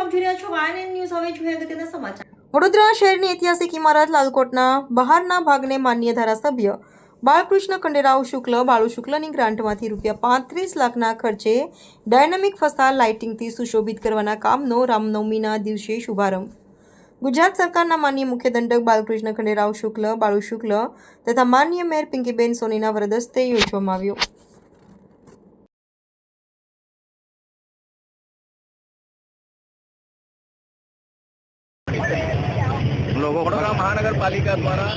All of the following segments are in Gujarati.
આપ જોઈ રહ્યા છો YNN ન્યૂઝ. હવે જોઈએ અગત્યના સમાચાર. વડોદરા શહેરની ઐતિહાસિક ઇમારત લાલકોટના બહારના ભાગને માનનીય ધારાસભ્ય બાળકૃષ્ણ ખંડેરાવ શુક્લ બાળુ શુક્લની ગ્રાન્ટમાંથી ₹35 લાખના ખર્ચે ડાયનામિક ફસાદ લાઇટિંગથી સુશોભિત કરવાના કામનો રામનવમીના દિવસે શુભારંભ. ગુજરાત સરકારના માનનીય મુખ્ય દંડક બાલકૃષ્ણ ખંડેરાવ શુક્લ બાળુ શુક્લ તથા માનનીય મેયર પિંકીબેન સોનીના વરદ હસ્તે યોજવામાં આવ્યો. વડોદરા મહાનગરપાલિકા દ્વારા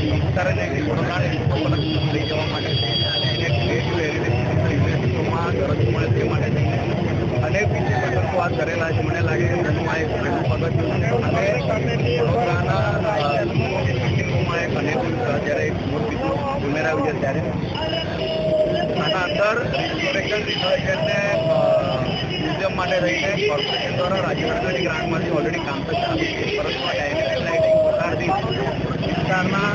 વડોદરાને લઈ જવા માટે તે માટે અનેક પ્રકલ્પો હાથ ધરેલા છે. મને લાગે છે એનું આ એક પહેલું પગથિયું અને વડોદરાના બિલ્ડિંગોમાં એક અનેક જ્યારે મૂર્તિ ઉમેરાવી છે ત્યારે આના અંદર રિઝર્વેશનને મ્યુઝિયમ માટે રહીને કોર્પોરેશન દ્વારા રાજ્ય સરકારની ગ્રાન્ટમાંથી ઓલરેડી કામ તો ચાલુ છે, પરંતુ આ ડાયનેમિક લાઇટિંગ પ્રકારથી વિસ્તારના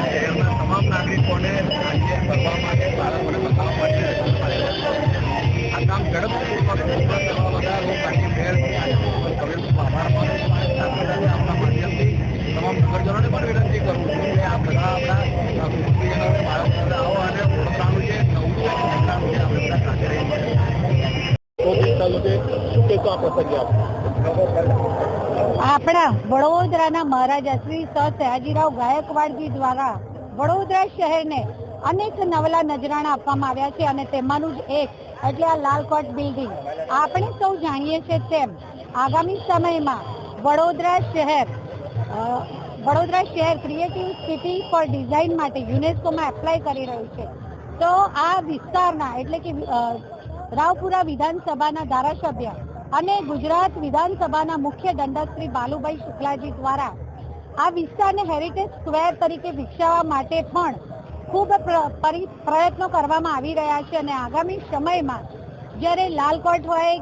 શહેરના તમામ નાગરિકોને રાજ્ય કરવા માટે બાળકોને બતાવવા માટે આ કામ ઝડપથી પૂર્ણ કરવા બધા લોકરાજ્ય મેયર આભાર માનું છું. આપણા માધ્યમથી તમામ નગરજનોને પણ વિનંતી કરું છું કે આ બધા આપણા કુટુંબીજનોને બાળકોને આવો અને વડોદરાનું જે નવું છે આપણે બધા સાથે રહીને આપણા વડોદરાના મહારાજા શ્રી સયાજીરાવ ગાયકવાડજી દ્વારા વડોદરા શહેરને અનેક નવલા નજરાણા આપવામાં આવ્યા છે અને તેમાંનું જ એક એટલે આ લાલકોટ બિલ્ડિંગ. આપણે સૌ જાણીએ છીએ તેમ આગામી સમયમાં વડોદરા શહેર ક્રિએટિવ સિટી ફોર ડિઝાઇન માટે યુનેસ્કોમાં એપ્લાય કરી રહ્યું છે. તો આ વિસ્તારના એટલે કે રાવપુરા વિધાનસભાના ધારાસભ્ય અને ગુજરાત વિધાનસભાના મુખ્ય દંડક શ્રી બાલુભાઈ શુક્લાજી દ્વારા આ વિસ્તારને હેરિટેજ સ્ક્વેર તરીકે વિકસાવવા માટે પણ ખૂબ પ્રયત્નો કરવામાં આવી રહ્યા છે અને આગામી સમયમાં જ્યારે લાલકોટ હોય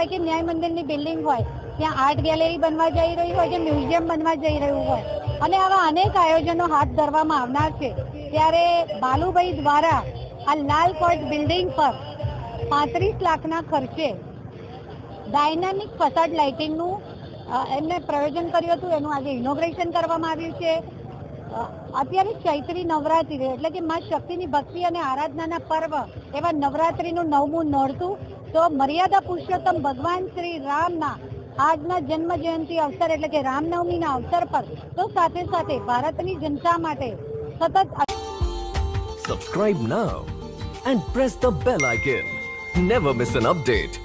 કે ન્યાય મંદિરની બિલ્ડિંગ હોય ત્યાં આર્ટ ગેલેરી બનવા જઈ રહી હોય કે મ્યુઝિયમ બનવા જઈ રહ્યું હોય અને આવા અનેક આયોજનો હાથ ધરવામાં આવનાર છે, ત્યારે બાલુભાઈ દ્વારા આ લાલકોટ બિલ્ડિંગ પર 35 લાખના ખર્ચે ડાયનામિક ફસાડ લાઇટિંગનું એમને પ્રયોજન કર્યું હતું. એનું આજે ઇનોગ્રેશન કરવામાં આવ્યું છે. અત્યારે ચૈત્રી નવરાત્રિ એટલે કે મા શક્તિની ભક્તિ અને આરાધનાના પર્વ એવા નવરાત્રિનું 9મું નોરતું તો મર્યાદા પુરુષોત્તમ ભગવાન શ્રી રામના આજના જન્મ જયંતિ અવસર એટલે કે રામનવમીના અવસર પર તો સાથે સાથે ભારતની જનતા માટે સતત Subscribe now and press the bell icon. Never miss an update.